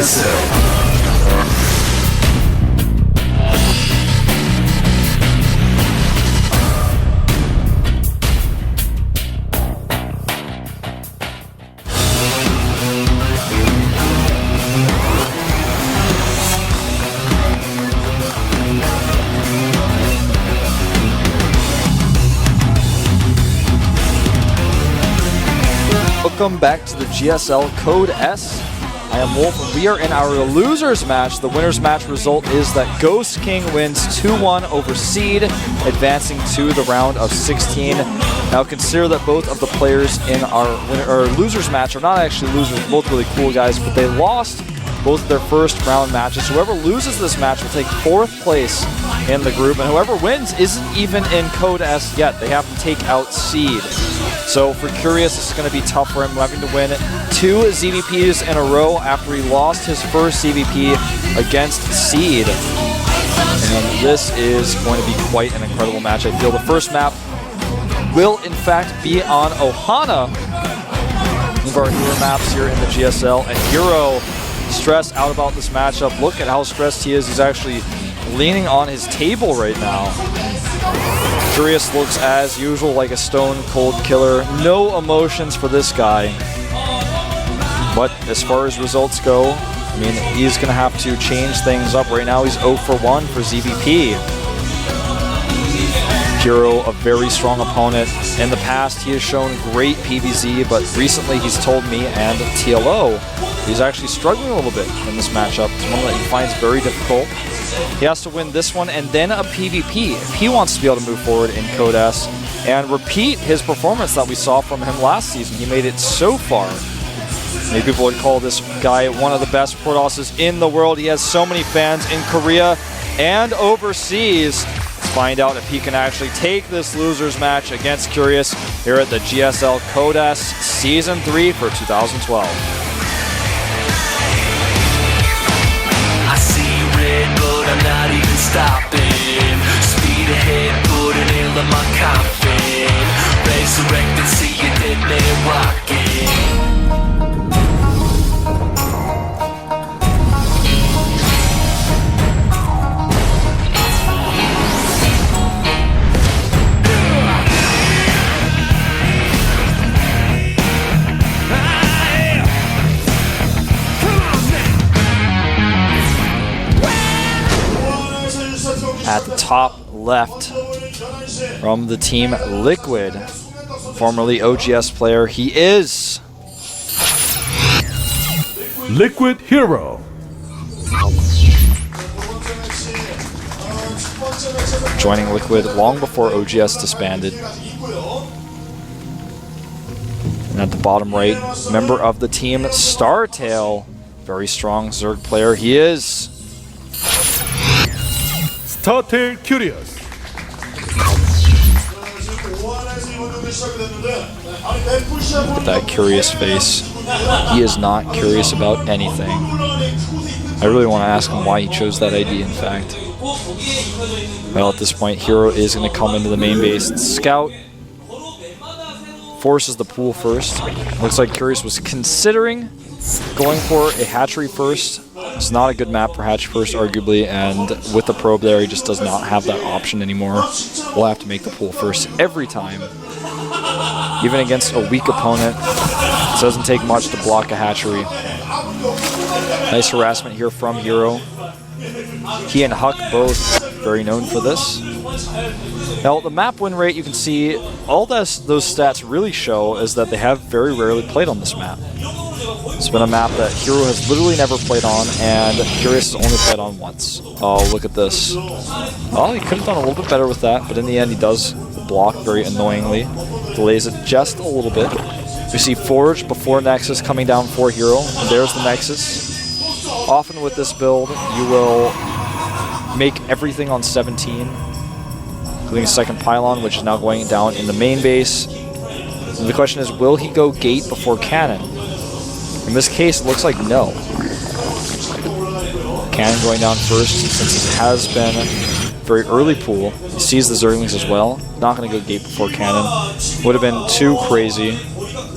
GSL. Welcome back to the GSL Code S. I am Wolf, and we are in our losers match. The winner's match result is that Ghost King wins 2-1 over Seed, advancing to the round of 16. Now consider that both of the players in our losers match are not actually losers, both really cool guys, but they lost both of their first round matches. Whoever loses this match will take 4th place in the group, and whoever wins isn't even in Code S yet. They have to take out Seed. So for Curious, this is going to be tough for him, having to win 2 ZVPs in a row after he lost his first ZVP against Seed. And this is going to be quite an incredible match. I feel the first map will in fact be on Ohana, one of our newer maps here in the GSL. And Hero stressed out about this matchup. Look at how stressed he is. He's actually leaning on his table right now. Curious looks as usual like a stone cold killer. No emotions for this guy. But as far as results go, I mean, he's going to have to change things up. Right now he's 0 for 1 for ZVP. Hero, a very strong opponent. In the past he has shown great PvZ, but recently he's told me and TLO he's actually struggling a little bit in this matchup. It's one that he finds very difficult. He has to win this one and then a PvP if he wants to be able to move forward in Code S and repeat his performance that we saw from him last season. He made it so far. Many people would call this guy one of the best Protosses in the world. He has so many fans in Korea and overseas. Let's find out if he can actually take this losers match against Curious here at the GSL Code S Season 3 for 2012. I'm not even stopping. Speed ahead, put an nail in my coffin. Resurrect and see you dead man rocking. At the top left from the team Liquid, formerly OGS player, he is Liquid Hero. Joining Liquid long before OGS disbanded. And at the bottom right, member of the team Startail, very strong Zerg player, he is StarTale Curious. Look at that curious face. He is not curious about anything. I really want to ask him why he chose that ID, in fact. Well, at this point, Hero is going to come into the main base. Scout forces the pool first. Looks like Curious was considering going for a hatchery first. It's not a good map for hatch first, arguably, and with the probe there, he just does not have that option anymore. We'll have to make the pool first every time. Even against a weak opponent, it doesn't take much to block a hatchery. Nice harassment here from Hero. He and Huck both very known for this. Now, the map win rate, you can see all those stats really show is that they have very rarely played on this map. It's been a map that Hero has literally never played on, and Curious has only played on once. Oh, look at this. Oh, he could have done a little bit better with that, but in the end he does block very annoyingly. Delays it just a little bit. We see Forge before Nexus coming down for Hero, and there's the Nexus. Often with this build, you will make everything on 17, including a second pylon, which is now going down in the main base. And the question is, will he go gate before cannon? In this case, it looks like no. Cannon going down first, since it has been a very early pool. He sees the Zerglings as well. Not going to go gate before cannon. Would have been too crazy.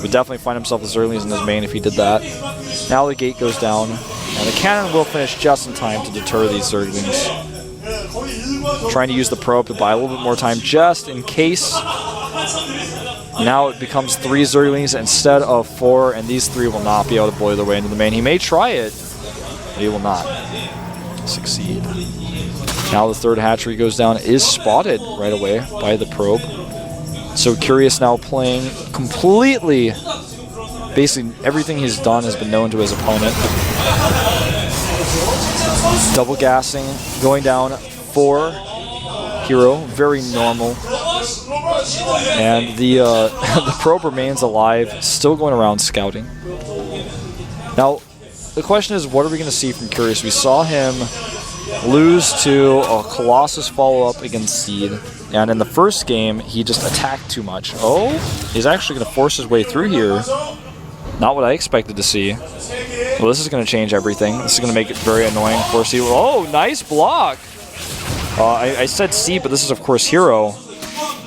Would definitely find himself the Zerglings in his main if he did that. Now the gate goes down. And the cannon will finish just in time to deter these Zerglings. Trying to use the probe to buy a little bit more time just in case. Now it becomes 3 Zerglings instead of 4, and these 3 will not be able to bully their way into the main. He may try it, but he will not succeed. Now the 3rd hatchery goes down, is spotted right away by the probe. So Curious now playing completely, basically everything he's done has been known to his opponent. Double gassing, going down for Hero, very normal. And the the probe remains alive, still going around scouting. Now, the question is, what are we going to see from Curious? We saw him lose to a Colossus follow-up against Seed, and in the first game, he just attacked too much. Oh, he's actually going to force his way through here. Not what I expected to see. Well, this is going to change everything. This is going to make it very annoying for Seed. Oh, nice block! I said Seed, but this is, of course, Hero.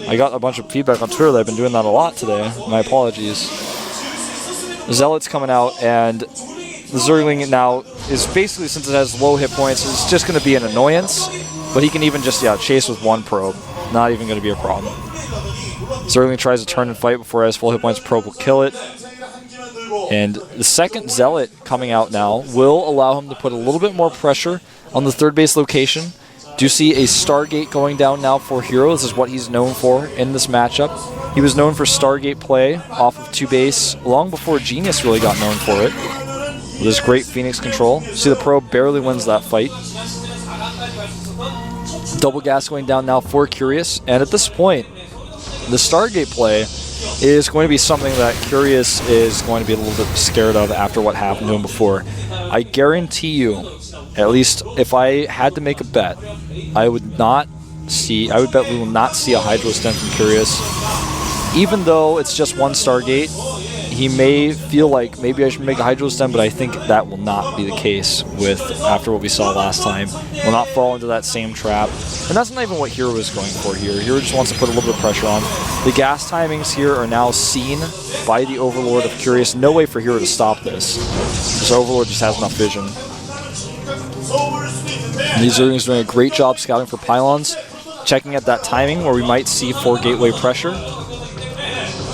I got a bunch of feedback on Twitter that I've been doing that a lot today. My apologies. Zealot's coming out, and the Zergling now is basically, since it has low hit points, it's just going to be an annoyance. But he can even just, chase with 1 probe. Not even going to be a problem. Zergling tries to turn and fight before he has full hit points. Probe will kill it. And the second Zealot coming out now will allow him to put a little bit more pressure on the 3rd base location. Do see a Stargate going down now for Hero. This is what he's known for in this matchup. He was known for Stargate play off of 2 base long before Genius really got known for it. With his great Phoenix control. See, the probe barely wins that fight. Double gas going down now for Curious. And at this point, the Stargate play is going to be something that Curious is going to be a little bit scared of after what happened to him before. I guarantee you, at least if I had to make a bet, I would bet we will not see a Hydro Stem from Curious. Even though it's just 1 Stargate, he may feel like maybe I should make a Hydro Stem, but I think that will not be the case after what we saw last time. Will not fall into that same trap. And that's not even what Hero is going for here. Hero just wants to put a little bit of pressure on. The gas timings here are now seen by the Overlord of Curious. No way for Hero to stop this. This Overlord just has enough vision. And these Zerglings are doing a great job scouting for pylons, checking at that timing where we might see 4 gateway pressure.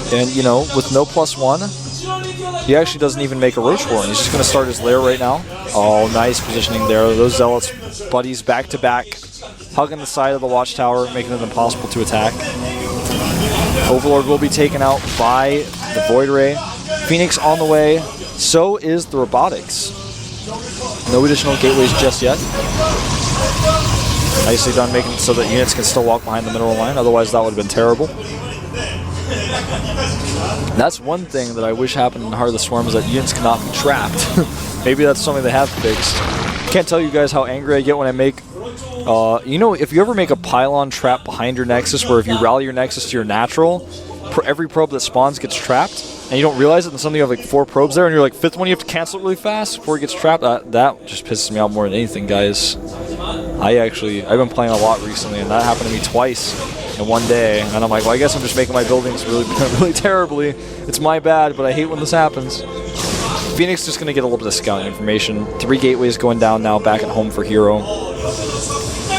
And, with no +1, he actually doesn't even make a Roach Warren. He's just going to start his lair right now. Oh, nice positioning there. Those Zealots buddies back to back, hugging the side of the watchtower, making it impossible to attack. Overlord will be taken out by the Void Ray. Phoenix on the way. So is the Robotics. No additional gateways just yet. Nicely done making it so that units can still walk behind the mineral line. Otherwise, that would have been terrible. That's one thing that I wish happened in Heart of the Swarm, is that units cannot be trapped. Maybe that's something they have fixed. Can't tell you guys how angry I get when I make... if you ever make a pylon trap behind your Nexus, where if you rally your Nexus to your natural, every probe that spawns gets trapped, and you don't realize it, and suddenly you have like 4 probes there, and you're like, 5th one you have to cancel it really fast before it gets trapped. That just pisses me off more than anything, guys. I've been playing a lot recently, and that happened to me twice in one day, and I'm like, well, I guess I'm just making my buildings really terribly. It's my bad, but I hate when this happens. Phoenix just going to get a little bit of scouting information. 3 gateways going down now, back at home for Hero.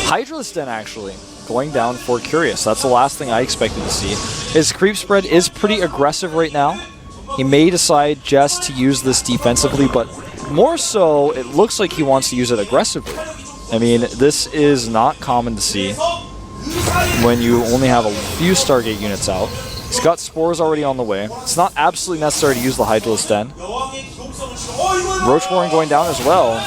Hydralisk Den, actually, going down for Curious. That's the last thing I expected to see. His creep spread is pretty aggressive right now. He may decide just to use this defensively, but more so, it looks like he wants to use it aggressively. I mean, this is not common to see when you only have a few Stargate units out. He's got Spores already on the way. It's not absolutely necessary to use the Hydralisk Den. Roach Warren going down as well.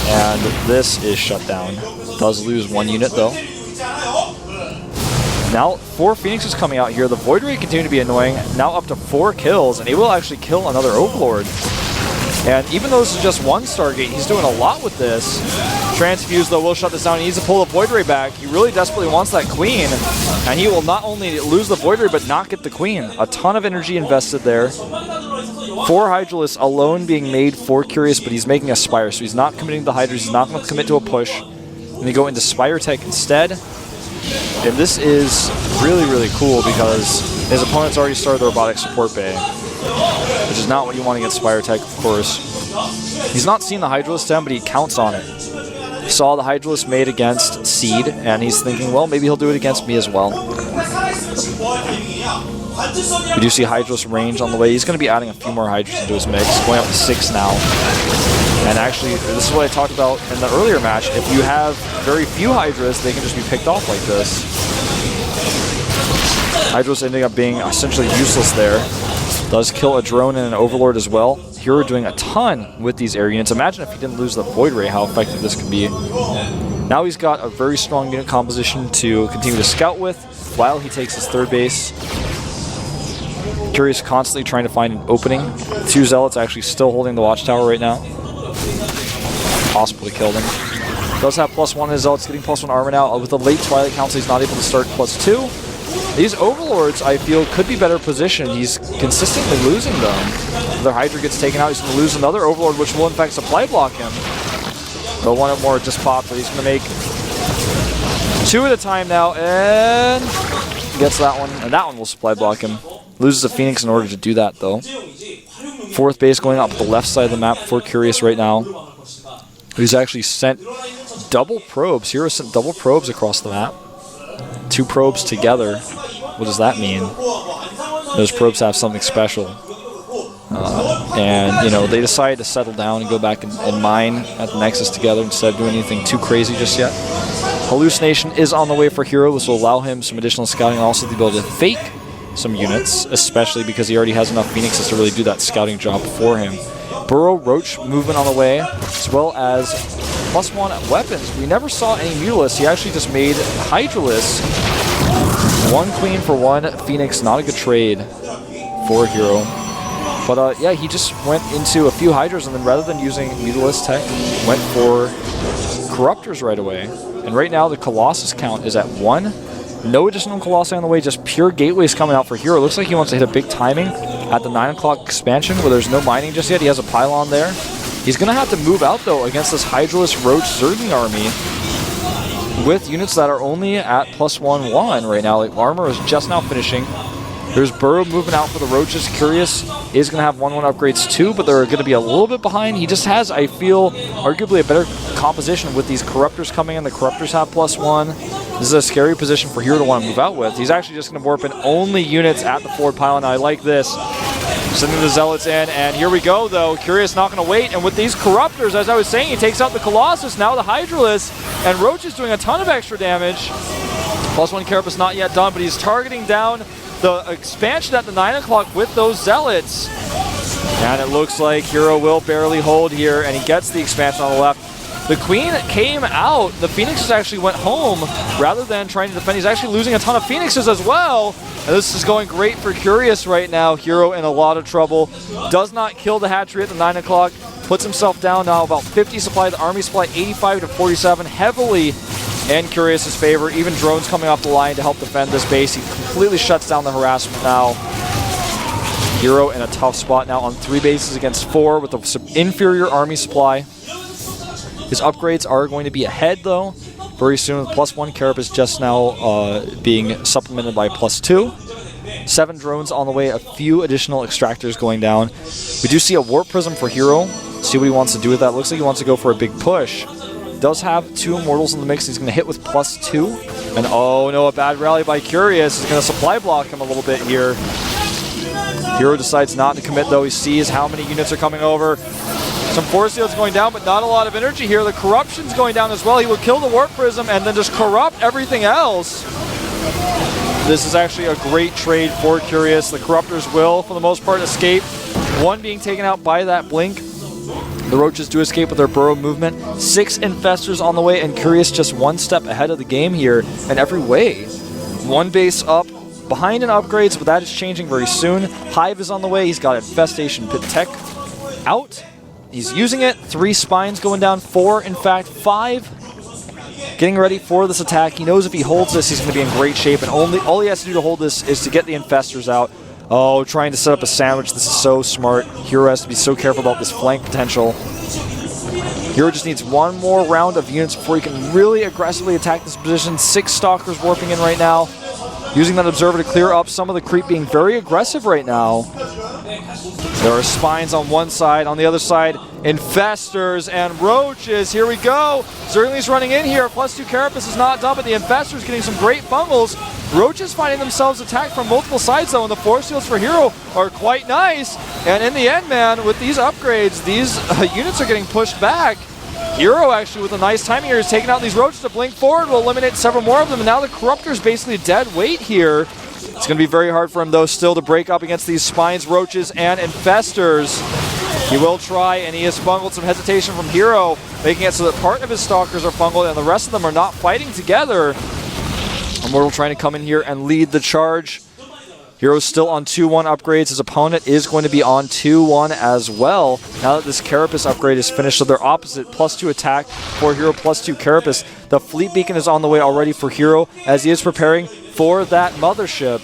And this is shut down. Does lose 1 unit, though. Now, 4 Phoenixes coming out here. The Void Ray continue to be annoying. Now up to 4 kills, and he will actually kill another Overlord. And even though this is just 1 Stargate, he's doing a lot with this. Transfuse, though, will shut this down. He needs to pull the Void Ray back. He really desperately wants that Queen. And he will not only lose the Void Ray, but not get the Queen. A ton of energy invested there. 4 Hydralisks alone being made for Curious, but he's making a Spire, so he's not committing to Hydras. He's not going to commit to a push. And they go into Spire Tech instead. And this is really, really cool because His opponent's already started the robotic support bay, which is not what you want against Spire Tech, of course. He's not seen the Hydralisk stem, but he counts on it. He saw the Hydralisk made against Seed, and he's thinking, well, maybe he'll do it against me as well. We do see Hydralisk range on the way. He's going to be adding a few more Hydras into his mix, going up to 6 now. And actually, this is what I talked about in the earlier match. If you have very few Hydras, they can just be picked off like this. Hydra's ending up being essentially useless there. Does kill a drone and an Overlord as well. Hero doing a ton with these air units. Imagine if he didn't lose the Void Ray, how effective this could be. Now he's got a very strong unit composition to continue to scout with while he takes his third base. Curious constantly trying to find an opening. 2 Zealots actually still holding the Watchtower right now. Possible to kill them. Does have +1 in his Zealots, getting +1 armor now. With the late Twilight Council, he's not able to start +2. These Overlords, I feel, could be better positioned. He's consistently losing them. Their Hydra gets taken out, he's going to lose another Overlord, which will in fact supply block him. But one more just popped, but he's going to make 2 at a time now, and gets that one, and that one will supply block him. Loses a Phoenix in order to do that, though. 4th base going up the left side of the map for Curious right now. He's actually sent double probes. Hero sent double probes across the map. 2 probes together. What does that mean? Those probes have something special. And, you know, they decide to settle down and go back and mine at the Nexus together instead of doing anything too crazy just yet. Hallucination is on the way for Hero. This will allow him some additional scouting and also the ability to fake some units, especially because he already has enough Phoenixes to really do that scouting job for him. Burrow Roach movement on the way, as well as +1 weapons. We never saw any Mutalisks. He actually just made Hydralisk. 1 Queen for 1 Phoenix. Not a good trade for Hero. But yeah, he just went into a few Hydras, and then rather than using Mutalisk tech, went for Corruptors right away. And right now the Colossus count is at 1. No additional Colossi on the way, just pure Gateways coming out for Hero. Looks like he wants to hit a big timing at the 9 o'clock expansion where there's no mining just yet. He has a pylon there. He's going to have to move out, though, against this Hydralisk Roach Zergling army with units that are only at +1/1 right now. Like, armor is just now finishing. There's Burrow moving out for the Roaches. Curious is going to have 1/1 upgrades too, but they're going to be a little bit behind. He just has, I feel, arguably a better composition with these Corruptors coming in. The Corruptors have +1. This is a scary position for Hero to want to move out with. He's actually just going to warp in only units at the forward pylon. I like this. Sending the Zealots in, and here we go, though. Curious not going to wait, and with these Corruptors, as I was saying, he takes out the Colossus, now the Hydralisk, and Roach is doing a ton of extra damage. +1 Carapace not yet done, but he's targeting down the expansion at the 9 o'clock with those Zealots. And it looks like Hero will barely hold here, and he gets the expansion on the left. The Queen came out. The Phoenixes actually went home rather than trying to defend. He's actually losing a ton of Phoenixes as well. And this is going great for Curious right now. Hero in a lot of trouble. Does not kill the hatchery at the 9 o'clock. Puts himself down now about 50 supply. The army supply 85 to 47. Heavily in Curious's favor. Even drones coming off the line to help defend this base. He completely shuts down the harassment now. Hero in a tough spot now on 3 bases against 4 with an inferior army supply. His upgrades are going to be ahead, though, very soon. With +1 Carapace just now being supplemented by +2. 7 drones on the way, a few additional extractors going down. We do see a Warp Prism for Hero. See what he wants to do with that. Looks like he wants to go for a big push. Does have 2 Immortals in the mix. He's going to hit with +2. And oh no, a bad rally by Curious is going to supply block him a little bit here. Hero decides not to commit, though. He sees how many units are coming over. Some Force Fields going down, but not a lot of energy here. The Corruption's going down as well. He will kill the Warp Prism and then just corrupt everything else. This is actually a great trade for Curious. The Corruptors will, for the most part, escape. 1 being taken out by that blink. The Roaches do escape with their Burrow movement. 6 Infestors on the way, and Curious just 1 step ahead of the game here in every way. 1 base up, behind in upgrades, but that is changing very soon. Hive is on the way. He's got Infestation Pit Tech out. He's using it. 3 Spines going down. 4, in fact, 5. Getting ready for this attack. He knows if he holds this, he's going to be in great shape, and all he has to do to hold this is to get the Infestors out. Oh, trying to set up a sandwich. This is so smart. Hero has to be so careful about this flank potential. Hero just needs 1 more round of units before he can really aggressively attack this position. 6 Stalkers warping in right now. using that observer to clear up some of the creep, being very aggressive right now. There are spines on one side, on the other side, infestors and roaches. Here we go. Zergling's running in here. +2 carapace is not done, but the infestors getting some great bungles. Roaches finding themselves attacked from multiple sides though, and the force fields for Hero are quite nice. And in the end, man, with these upgrades, these units are getting pushed back. Hero actually with a nice timing here is taking out these roaches. To blink forward will eliminate several more of them, and now the Corruptor's basically dead weight here. It's going to be very hard for him, though, still to break up against these spines, roaches, and infestors. He will try, and he has bungled some hesitation from Hero, making it so that part of his stalkers are bungled and the rest of them are not fighting together. Immortal trying to come in here and lead the charge. Hero's still on 2-1 upgrades. His opponent is going to be on 2-1 as well. Now that this Carapace upgrade is finished, so they're opposite. +2 attack for Hero, +2 Carapace. The Fleet Beacon is on the way already for Hero as he is preparing for that mothership.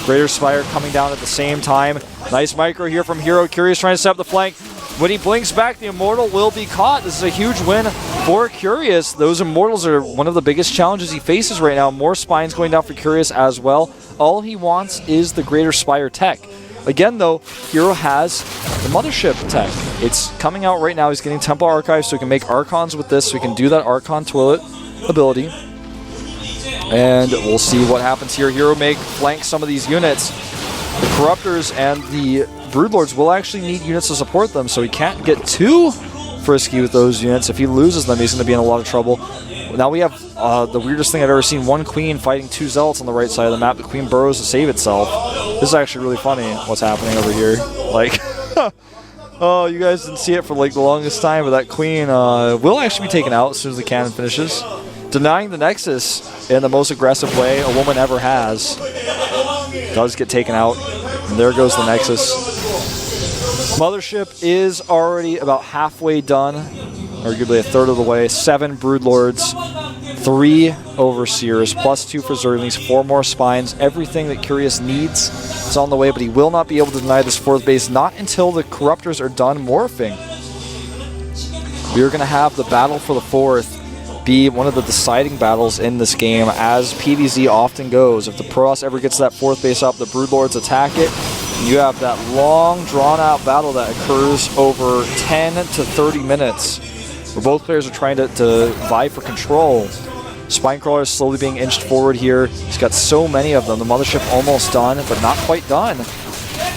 Greater Spire coming down at the same time. Nice micro here from Hero. Curious trying to set up the flank. When he blinks back, the Immortal will be caught. This is a huge win for Curious. Those Immortals are one of the biggest challenges he faces right now. More spines going down for Curious as well. All he wants is the Greater Spire tech. Again, though, Hero has the Mothership tech. It's coming out right now. He's getting Temple Archives, so he can make Archons with this. So he can do that Archon Toilet ability. And we'll see what happens here. Hero may flank some of these units. The Corruptors and the Broodlords will actually need units to support them, so he can't get too frisky with those units. If he loses them, he's going to be in a lot of trouble. Now we have the weirdest thing I've ever seen. One Queen fighting 2 Zealots on the right side of the map. The Queen burrows to save itself. This is actually really funny what's happening over here. Like, oh, you guys didn't see it for like the longest time, but that Queen will actually be taken out as soon as the cannon finishes. Denying the Nexus in the most aggressive way a woman ever has. Does get taken out. And there goes the Nexus. Mothership is already about halfway done. Arguably a third of the way. 7 Broodlords. 3 Overseers. +2 for Zerglings. 4 more Spines. Everything that Curious needs is on the way, but he will not be able to deny this 4th base, not until the Corruptors are done morphing. We are going to have the battle for the 4th be one of the deciding battles in this game, as PvZ often goes. If the Protoss ever gets that 4th base up, the Broodlords attack it, and you have that long, drawn-out battle that occurs over 10 to 30 minutes, where both players are trying to vie for control. Spinecrawler is slowly being inched forward here. He's got so many of them. The Mothership almost done, but not quite done.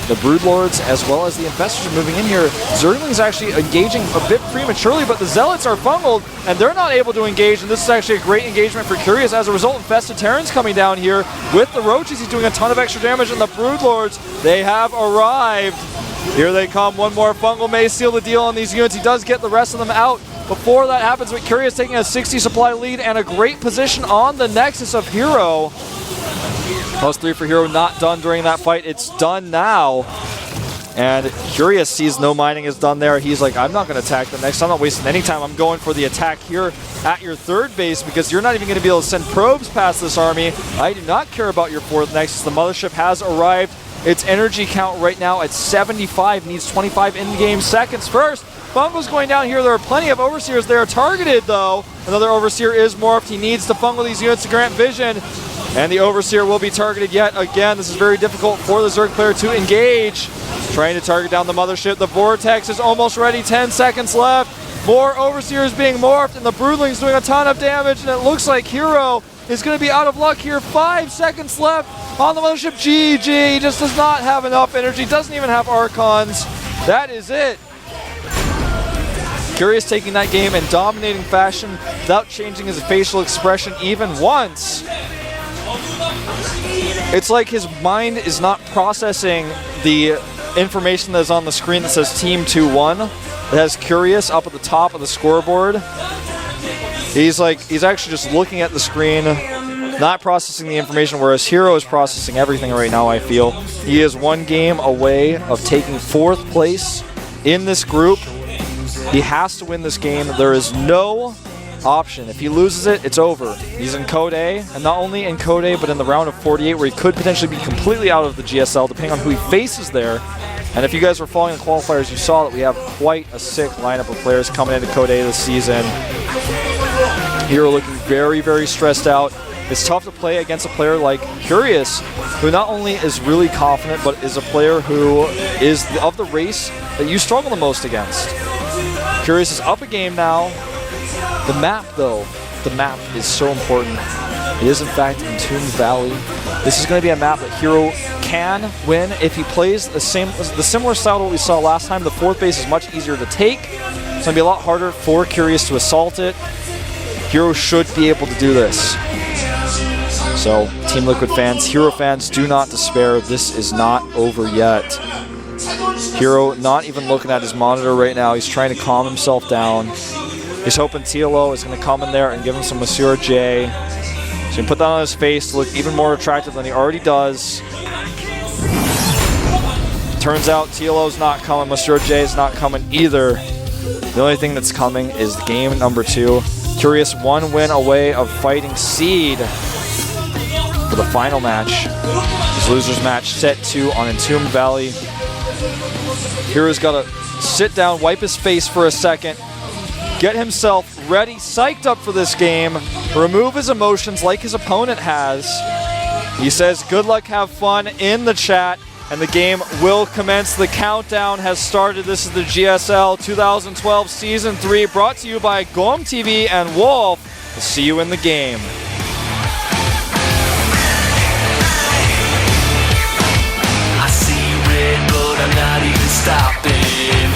The Broodlords, as well as the Infestors, are moving in here. Zergling's actually engaging a bit prematurely, but the Zealots are bungled, and they're not able to engage, and this is actually a great engagement for Curious. As a result, Infested Terrans coming down here with the Roaches. He's doing a ton of extra damage, and the Broodlords, they have arrived. Here they come. One more bungle may seal the deal on these units. He does get the rest of them out before that happens, but Curious taking a 60 supply lead and a great position on the Nexus of Hero. +3 for Hero, not done during that fight. It's done now. And Curious sees no mining is done there. He's like, I'm not going to attack the next. I'm not wasting any time. I'm going for the attack here at your 3rd base, because you're not even going to be able to send probes past this army. I do not care about your 4th Nexus. The Mothership has arrived. Its energy count right now at 75. Needs 25 in-game seconds first. Bungle's going down here. There are plenty of Overseers there targeted, though. Another Overseer is morphed. He needs to bungle these units to grant vision. And the Overseer will be targeted yet again. This is very difficult for the Zerg player to engage. Trying to target down the Mothership. The Vortex is almost ready. 10 seconds left. More Overseers being morphed, and the Broodling's doing a ton of damage, and it looks like Hero is going to be out of luck here. 5 seconds left on the Mothership. GG just does not have enough energy. Doesn't even have Archons. That is it. Curious taking that game in dominating fashion without changing his facial expression even once. It's like his mind is not processing the information that is on the screen that says Team 2-1. It has Curious up at the top of the scoreboard. He's actually just looking at the screen, not processing the information, whereas Hero is processing everything right now, I feel. He is 1 game away of taking 4th place in this group. He has to win this game. There is no option. If he loses it, it's over. He's in Code A, and not only in Code A, but in the round of 48, where he could potentially be completely out of the GSL, depending on who he faces there. And if you guys were following the qualifiers, you saw that we have quite a sick lineup of players coming into Code A this season. Hero looking very, very stressed out. It's tough to play against a player like Curious, who not only is really confident, but is a player who is of the race that you struggle the most against. Curious is up a game now. The map, though, the map is so important. It is, in fact, Entombed Valley. This is going to be a map that Hero can win if he plays the similar style to what we saw last time. The fourth base is much easier to take. It's going to be a lot harder for Curious to assault it. Hero should be able to do this. So, Team Liquid fans, Hero fans, do not despair. This is not over yet. Hero not even looking at his monitor right now. He's trying to calm himself down. He's hoping TLO is going to come in there and give him some Monsieur J. He's going to put that on his face to look even more attractive than he already does. Turns out TLO's not coming. Monsieur J is not coming either. The only thing that's coming is game number 2. Curious 1 win away of fighting Seed for the final match. His losers match set 2 on Entombed Valley. Hero's got to sit down, wipe his face for a second, get himself ready, psyched up for this game, remove his emotions like his opponent has. He says, good luck, have fun in the chat, and the game will commence. The countdown has started. This is the GSL 2012 Season 3, brought to you by GOMTV and Wolf. We'll see you in the game. I see red, but I'm not even stopping.